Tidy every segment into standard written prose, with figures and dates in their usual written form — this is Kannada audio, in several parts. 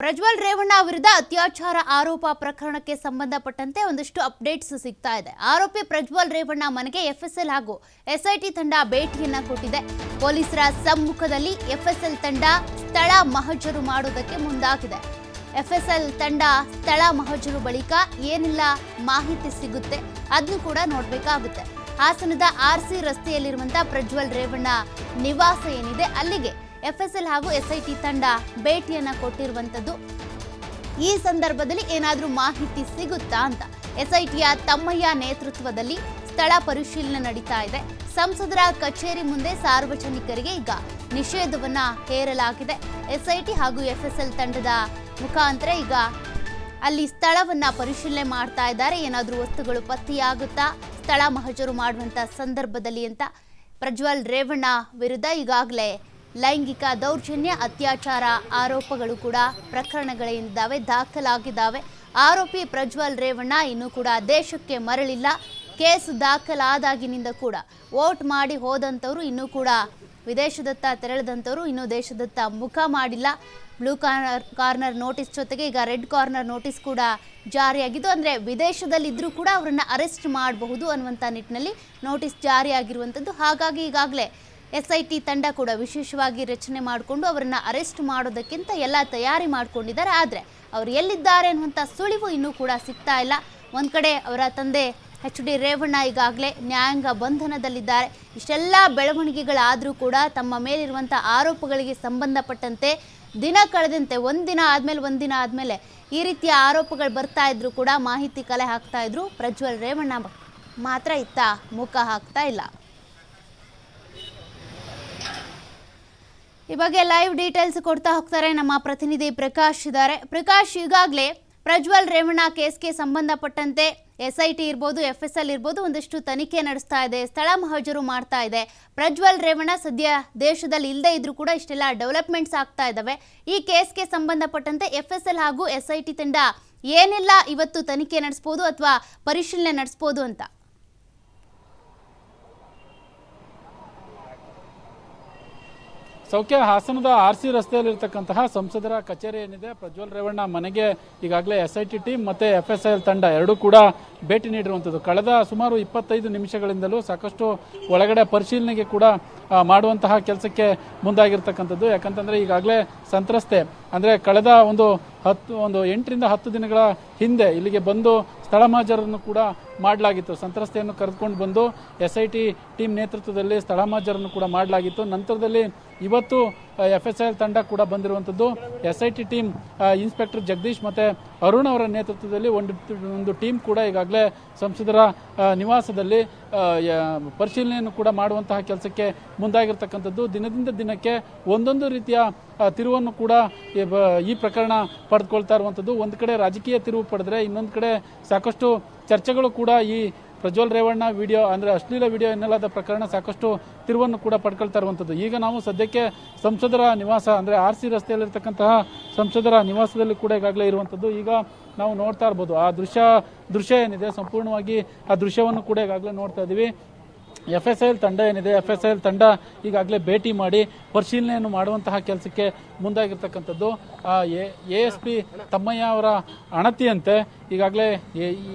ಪ್ರಜ್ವಲ್ ರೇವಣ್ಣ ವಿರುದ್ಧ ಅತ್ಯಾಚಾರ ಆರೋಪ ಪ್ರಕರಣಕ್ಕೆ ಸಂಬಂಧಪಟ್ಟಂತೆ ಒಂದಷ್ಟು ಅಪ್ಡೇಟ್ಸ್ ಸಿಗ್ತಾ ಇದೆ. ಆರೋಪಿ ಪ್ರಜ್ವಲ್ ರೇವಣ್ಣ ಮನೆಗೆ ಎಫ್ಎಸ್ಎಲ್ ಹಾಗೂ ಎಸ್ಐಟಿ ತಂಡ ಭೇಟಿಯನ್ನ ಕೊಟ್ಟಿದೆ. ಪೊಲೀಸರ ಸಮ್ಮುಖದಲ್ಲಿ ಎಫ್ಎಸ್ಎಲ್ ತಂಡ ಸ್ಥಳ ಮಹಜರು ಮಾಡುವುದಕ್ಕೆ ಮುಂದಾಗಿದೆ. ಎಫ್ಎಸ್ಎಲ್ ತಂಡ ಸ್ಥಳ ಮಹಜರು ಬಳಿಕ ಏನೆಲ್ಲ ಮಾಹಿತಿ ಸಿಗುತ್ತೆ ಅದನ್ನು ಕೂಡ ನೋಡಬೇಕಾಗುತ್ತೆ. ಹಾಸನದ ಆರ್ಸಿ ರಸ್ತೆಯಲ್ಲಿರುವಂತಹ ಪ್ರಜ್ವಲ್ ರೇವಣ್ಣ ನಿವಾಸ ಏನಿದೆ ಅಲ್ಲಿಗೆ ಎಫ್ಎಸ್ಎಲ್ ಹಾಗೂ ಎಸ್ಐಟಿ ತಂಡ ಭೇಟಿಯನ್ನ ಕೊಟ್ಟಿರುವಂತದ್ದು. ಈ ಸಂದರ್ಭದಲ್ಲಿ ಏನಾದರೂ ಮಾಹಿತಿ ಸಿಗುತ್ತಾ ಅಂತ ಎಸ್ಐಟಿಯ ತಮ್ಮಯ್ಯ ನೇತೃತ್ವದಲ್ಲಿ ಸ್ಥಳ ಪರಿಶೀಲನೆ ನಡೀತಾ ಇದೆ. ಸಂಸದರ ಕಚೇರಿ ಮುಂದೆ ಸಾರ್ವಜನಿಕರಿಗೆ ಈಗ ನಿಷೇಧವನ್ನ ಹೇರಲಾಗಿದೆ. ಎಸ್ಐಟಿ ಹಾಗೂ ಎಫ್ಎಸ್ಎಲ್ ತಂಡದ ಮುಖಾಂತರ ಈಗ ಅಲ್ಲಿ ಸ್ಥಳವನ್ನ ಪರಿಶೀಲನೆ ಮಾಡ್ತಾ ಇದ್ದಾರೆ. ಏನಾದರೂ ವಸ್ತುಗಳು ಪತ್ತೆಯಾಗುತ್ತಾ ಸ್ಥಳ ಮಹಜರು ಮಾಡುವಂತ ಸಂದರ್ಭದಲ್ಲಿ ಅಂತ. ಪ್ರಜ್ವಲ್ ರೇವಣ್ಣ ವಿರುದ್ಧ ಈಗಾಗಲೇ ಲೈಂಗಿಕ ದೌರ್ಜನ್ಯ ಅತ್ಯಾಚಾರ ಆರೋಪಗಳು ಕೂಡ ಪ್ರಕರಣಗಳಿದ್ದಾವೆ, ದಾಖಲಾಗಿದ್ದಾವೆ. ಆರೋಪಿ ಪ್ರಜ್ವಲ್ ರೇವಣ್ಣ ಇನ್ನೂ ಕೂಡ ದೇಶಕ್ಕೆ ಮರಳಿಲ್ಲ. ಕೇಸ್ ದಾಖಲಾದಾಗಿನಿಂದ ಕೂಡ ವೋಟ್ ಮಾಡಿ ಹೋದಂಥವ್ರು ಇನ್ನೂ ಕೂಡ ವಿದೇಶದತ್ತ ತೆರಳಿದಂಥವ್ರು ಇನ್ನೂ ದೇಶದತ್ತ ಮುಖ ಮಾಡಿಲ್ಲ. ಬ್ಲೂ ಕಾರ್ನರ್ ನೋಟಿಸ್ ಜೊತೆಗೆ ಈಗ ರೆಡ್ ಕಾರ್ನರ್ ನೋಟಿಸ್ ಕೂಡ ಜಾರಿಯಾಗಿದ್ದು, ಅಂದರೆ ವಿದೇಶದಲ್ಲಿದ್ದರೂ ಕೂಡ ಅವರನ್ನು ಅರೆಸ್ಟ್ ಮಾಡಬಹುದು ಅನ್ನುವಂಥ ನಿಟ್ಟಿನಲ್ಲಿ ನೋಟಿಸ್ ಜಾರಿಯಾಗಿರುವಂಥದ್ದು. ಹಾಗಾಗಿ ಈಗಾಗಲೇ ಎಸ್ಐಟಿ ತಂಡ ಕೂಡ ವಿಶೇಷವಾಗಿ ರಚನೆ ಮಾಡಿಕೊಂಡು ಅವರನ್ನು ಅರೆಸ್ಟ್ ಮಾಡೋದಕ್ಕಿಂತ ಎಲ್ಲ ತಯಾರಿ ಮಾಡಿಕೊಂಡಿದ್ದಾರೆ. ಆದರೆ ಅವರು ಎಲ್ಲಿದ್ದಾರೆ ಅನ್ನುವಂಥ ಸುಳಿವು ಇನ್ನೂ ಕೂಡ ಸಿಗ್ತಾ ಇಲ್ಲ. ಒಂದು ಕಡೆ ಅವರ ತಂದೆ HD ರೇವಣ್ಣ ಈಗಾಗಲೇ ನ್ಯಾಯಾಂಗ ಬಂಧನದಲ್ಲಿದ್ದಾರೆ. ಇಷ್ಟೆಲ್ಲ ಬೆಳವಣಿಗೆಗಳಾದರೂ ಕೂಡ ತಮ್ಮ ಮೇಲಿರುವಂಥ ಆರೋಪಗಳಿಗೆ ಸಂಬಂಧಪಟ್ಟಂತೆ ದಿನ ಕಳೆದಂತೆ ಒಂದಿನ ಆದಮೇಲೆ ಈ ರೀತಿಯ ಆರೋಪಗಳು ಬರ್ತಾ ಇದ್ರು ಕೂಡ ಮಾಹಿತಿ ಕಲೆ ಹಾಕ್ತಾ ಇದ್ರು. ಪ್ರಜ್ವಲ್ ರೇವಣ್ಣ ಮಾತ್ರ ಇತ್ತ ಮುಖ ಹಾಕ್ತಾ ಇಲ್ಲ. ಈ ಬಗ್ಗೆ ಲೈವ್ ಡೀಟೇಲ್ಸ್ ಕೊಡ್ತಾ ಹೋಗ್ತಾರೆ ನಮ್ಮ ಪ್ರತಿನಿಧಿ ಪ್ರಕಾಶ್ ಇದ್ದಾರೆ. ಪ್ರಕಾಶ್, ಈಗಾಗಲೇ ಪ್ರಜ್ವಲ್ ರೇವಣ್ಣ ಕೇಸ್ಗೆ ಸಂಬಂಧಪಟ್ಟಂತೆ ಎಸ್ಐಟಿ ಇರ್ಬೋದು, ಎಫ್ಎಸ್ಎಲ್ ಇರ್ಬೋದು, ಒಂದಷ್ಟು ತನಿಖೆ ನಡೆಸ್ತಾ ಇದೆ, ಸ್ಥಳ ಮಹಜರು ಮಾಡ್ತಾ ಇದೆ. ಪ್ರಜ್ವಲ್ ರೇವಣ್ಣ ಸದ್ಯ ದೇಶದಲ್ಲಿ ಇಲ್ಲದೆ ಇದ್ರೂ ಕೂಡ ಇಷ್ಟೆಲ್ಲ ಡೆವಲಪ್ಮೆಂಟ್ಸ್ ಆಗ್ತಾ ಇದ್ದಾವೆ. ಈ ಕೇಸ್ಗೆ ಸಂಬಂಧಪಟ್ಟಂತೆ ಎಫ್ಎಸ್ಎಲ್ ಹಾಗೂ ಎಸ್ಐಟಿ ತಂಡ ಏನೆಲ್ಲ ಇವತ್ತು ತನಿಖೆ ನಡೆಸ್ಬೋದು ಅಥವಾ ಪರಿಶೀಲನೆ ನಡೆಸ್ಬೋದು ಅಂತ? ಸೌಖ್ಯ, ಹಾಸನದ ಆರ್ಸಿ ರಸ್ತೆಯಲ್ಲಿರ್ತಕ್ಕಂತಹ ಸಂಸದರ ಕಚೇರಿ ಏನಿದೆ, ಪ್ರಜ್ವಲ್ ರೇವಣ್ಣ ಮನೆಗೆ ಈಗಾಗಲೇ ಎಸ್ಐಟಿ ಟೀಮ್ ಮತ್ತೆ ಎಫ್ಎಸ್ಎಲ್ ತಂಡ ಎರಡೂ ಕೂಡ ಭೇಟಿ ನೀಡಿರುವಂಥದ್ದು. ಕಳೆದ ಸುಮಾರು 25 ನಿಮಿಷಗಳಿಂದಲೂ ಸಾಕಷ್ಟು ಒಳಗಡೆ ಪರಿಶೀಲನೆಗೆ ಕೂಡ ಮಾಡುವಂತಹ ಕೆಲಸಕ್ಕೆ ಮುಂದಾಗಿರ್ತಕ್ಕಂಥದ್ದು. ಯಾಕಂತಂದ್ರೆ ಈಗಾಗಲೇ ಸಂತ್ರಸ್ತೆ ಅಂದರೆ ಕಳೆದ ಒಂದು 8 ರಿಂದ 10 ದಿನಗಳ ಹಿಂದೆ ಇಲ್ಲಿಗೆ ಬಂದು ಸ್ಥಳ ಮಹಜರನ್ನು ಕೂಡ ಮಾಡಲಾಗಿತ್ತು. ಸಂತ್ರಸ್ತೆಯನ್ನು ಕರೆದುಕೊಂಡು ಬಂದು ಎಸ್ಐಟಿ ಟೀಮ್ ನೇತೃತ್ವದಲ್ಲಿ ಸ್ಥಳ ಮಹಜರನ್ನು ಕೂಡ ಮಾಡಲಾಗಿತ್ತು. ನಂತರದಲ್ಲಿ ಇವತ್ತು ಎಫ್ಎಸ್ಎಲ್ ತಂಡ ಕೂಡ ಬಂದಿರುವಂಥದ್ದು. ಎಸ್ಐಟಿ ಟೀಮ್ ಇನ್ಸ್ಪೆಕ್ಟರ್ ಜಗದೀಶ್ ಮತ್ತೆ ಅರುಣ್ ಅವರ ನೇತೃತ್ವದಲ್ಲಿ ಒಂದು ಟೀಮ್ ಕೂಡ ಈಗಾಗಲೇ ಸಂಸದರ ನಿವಾಸದಲ್ಲಿ ಪರಿಶೀಲನೆಯನ್ನು ಕೂಡ ಮಾಡುವಂತಹ ಕೆಲಸಕ್ಕೆ ಮುಂದಾಗಿರ್ತಕ್ಕಂಥದ್ದು. ದಿನದಿಂದ ದಿನಕ್ಕೆ ಒಂದೊಂದು ರೀತಿಯ ತಿರುವನ್ನು ಕೂಡ ಈ ಪ್ರಕರಣ ಪಡೆದುಕೊಳ್ತಾ ಇರುವಂಥದ್ದು. ಒಂದು ಕಡೆ ರಾಜಕೀಯ ತಿರುವು ಪಡೆದ್ರೆ ಇನ್ನೊಂದು ಕಡೆ ಸಾಕಷ್ಟು ಚರ್ಚೆಗಳು ಕೂಡ ಈ ಪ್ರಜ್ವಲ್ ರೇವಣ್ಣ ವಿಡಿಯೋ ಅಂದರೆ ಅಶ್ಲೀಲ ವಿಡಿಯೋ ಎನ್ನಲಾದ ಪ್ರಕರಣ ಸಾಕಷ್ಟು ತಿರುವನ್ನು ಕೂಡ ಪಡ್ಕೊಳ್ತಾ ಇರುವಂಥದ್ದು. ಈಗ ನಾವು ಸದ್ಯಕ್ಕೆ ಸಂಸದರ ನಿವಾಸ ಅಂದರೆ ಆರ್ಸಿ ರಸ್ತೆಯಲ್ಲಿರ್ತಕ್ಕಂತಹ ಸಂಸದರ ನಿವಾಸದಲ್ಲಿ ಕೂಡ ಈಗಾಗಲೇ ಇರುವಂಥದ್ದು. ಈಗ ನಾವು ನೋಡ್ತಾ ಇರ್ಬೋದು ಆ ದೃಶ್ಯ ಏನಿದೆ, ಸಂಪೂರ್ಣವಾಗಿ ಆ ದೃಶ್ಯವನ್ನು ಕೂಡ ಈಗಾಗಲೇ ನೋಡ್ತಾ ಇದ್ದೀವಿ. ಎಫ್ಎಸ್ಎಲ್ ತಂಡ ಏನಿದೆ, ಎಫ್ಎಸ್ಎಲ್ ತಂಡ ಈಗಾಗಲೇ ಭೇಟಿ ಮಾಡಿ ಪರಿಶೀಲನೆಯನ್ನು ಮಾಡುವಂತಹ ಕೆಲಸಕ್ಕೆ ಮುಂದಾಗಿರ್ತಕ್ಕಂಥದ್ದು. ASP ತಮ್ಮಯ್ಯ ಅವರ ಅಣತಿಯಂತೆ ಈಗಾಗಲೇ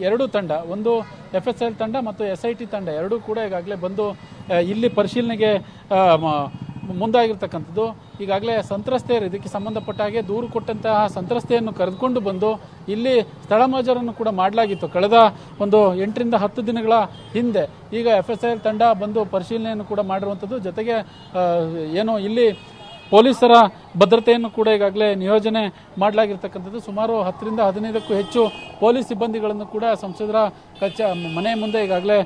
ಎರಡೂ ತಂಡ, ಒಂದು ಎಫ್ಎಸ್ಎಲ್ ತಂಡ ಮತ್ತು ಎಸ್ಐಟಿ ತಂಡ ಎರಡೂ ಕೂಡ ಈಗಾಗಲೇ ಬಂದು ಇಲ್ಲಿ ಪರಿಶೀಲನೆಗೆ ಮುಂದಾಗಿರ್ತಕ್ಕಂಥದ್ದು. ಈಗಾಗಲೇ ಸಂತ್ರಸ್ತೆಯರು ಇದಕ್ಕೆ ಸಂಬಂಧಪಟ್ಟ ಹಾಗೆ ದೂರು ಕೊಟ್ಟಂತಹ ಸಂತ್ರಸ್ತೆಯನ್ನು ಕರೆದುಕೊಂಡು ಬಂದು ಇಲ್ಲಿ ಸ್ಥಳ ಮಹಜರನ್ನು ಕೂಡ ಮಾಡಲಾಗಿತ್ತು ಕಳೆದ ಒಂದು 8 ರಿಂದ 10 ದಿನಗಳ ಹಿಂದೆ. ಈಗ ಎಫ್ಎಸ್ಎಲ್ ತಂಡ ಬಂದು ಪರಿಶೀಲನೆಯನ್ನು ಕೂಡ ಮಾಡಿರುವಂಥದ್ದು. ಜೊತೆಗೆ ಏನು ಇಲ್ಲಿ ಪೊಲೀಸರ ಭದ್ರತೆಯನ್ನು ಕೂಡ ಈಗಾಗಲೇ ನಿಯೋಜನೆ ಮಾಡಲಾಗಿರ್ತಕ್ಕಂಥದ್ದು. ಸುಮಾರು 10 ರಿಂದ 15ಕ್ಕೂ ಹೆಚ್ಚು ಪೊಲೀಸ್ ಸಿಬ್ಬಂದಿಗಳನ್ನು ಕೂಡ ಸಂಸದರ ಮನೆ ಮುಂದೆ ಈಗಾಗಲೇ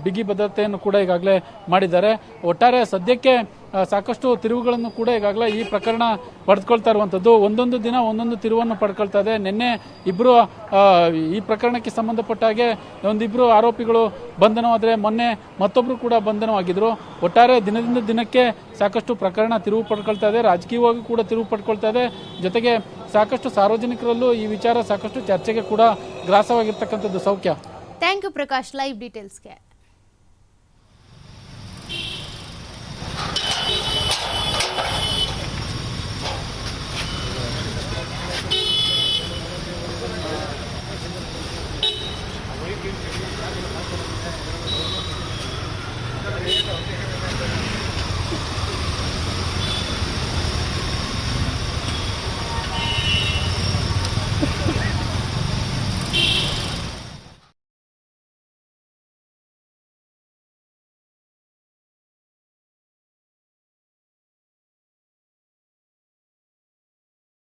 ಬಿಗಿ ಭದ್ರತೆಯನ್ನು ಕೂಡ ಈಗಾಗಲೇ ಮಾಡಿದ್ದಾರೆ. ಒಟ್ಟಾರೆ ಸದ್ಯಕ್ಕೆ ಸಾಕಷ್ಟು ತಿರುವುಗಳನ್ನು ಕೂಡ ಈಗಾಗಲೇ ಈ ಪ್ರಕರಣ ಪಡೆದುಕೊಳ್ತಾ ಇರುವಂಥದ್ದು. ಒಂದೊಂದು ದಿನ ಒಂದೊಂದು ತಿರುವನ್ನು ಪಡ್ಕೊಳ್ತಾ ಇದೆ. ನಿನ್ನೆ ಇಬ್ಬರು ಈ ಪ್ರಕರಣಕ್ಕೆ ಸಂಬಂಧಪಟ್ಟ ಹಾಗೆ ಒಂದಿಬ್ಬರು ಆರೋಪಿಗಳು ಬಂಧನವಾದರೆ ಮೊನ್ನೆ ಮತ್ತೊಬ್ಬರು ಕೂಡ ಬಂಧನವಾಗಿದ್ರು. ಒಟ್ಟಾರೆ ದಿನದಿಂದ ದಿನಕ್ಕೆ ಸಾಕಷ್ಟು ಪ್ರಕರಣ ತಿರುವು ಪಡ್ಕೊಳ್ತಾ ಇದೆ, ರಾಜಕೀಯವಾಗಿ ಕೂಡ ತಿರುವು ಪಡ್ಕೊಳ್ತಾ ಇದೆ. ಜೊತೆಗೆ ಸಾಕಷ್ಟು ಸಾರ್ವಜನಿಕರಲ್ಲೂ ಈ ವಿಚಾರ ಸಾಕಷ್ಟು ಚರ್ಚೆಗೆ ಕೂಡ ಗ್ರಾಸವಾಗಿರ್ತಕ್ಕಂಥದ್ದು. Saukhya, thank you Prakash live ಡೀಟೇಲ್ಸ್ಗೆ. ಸರ್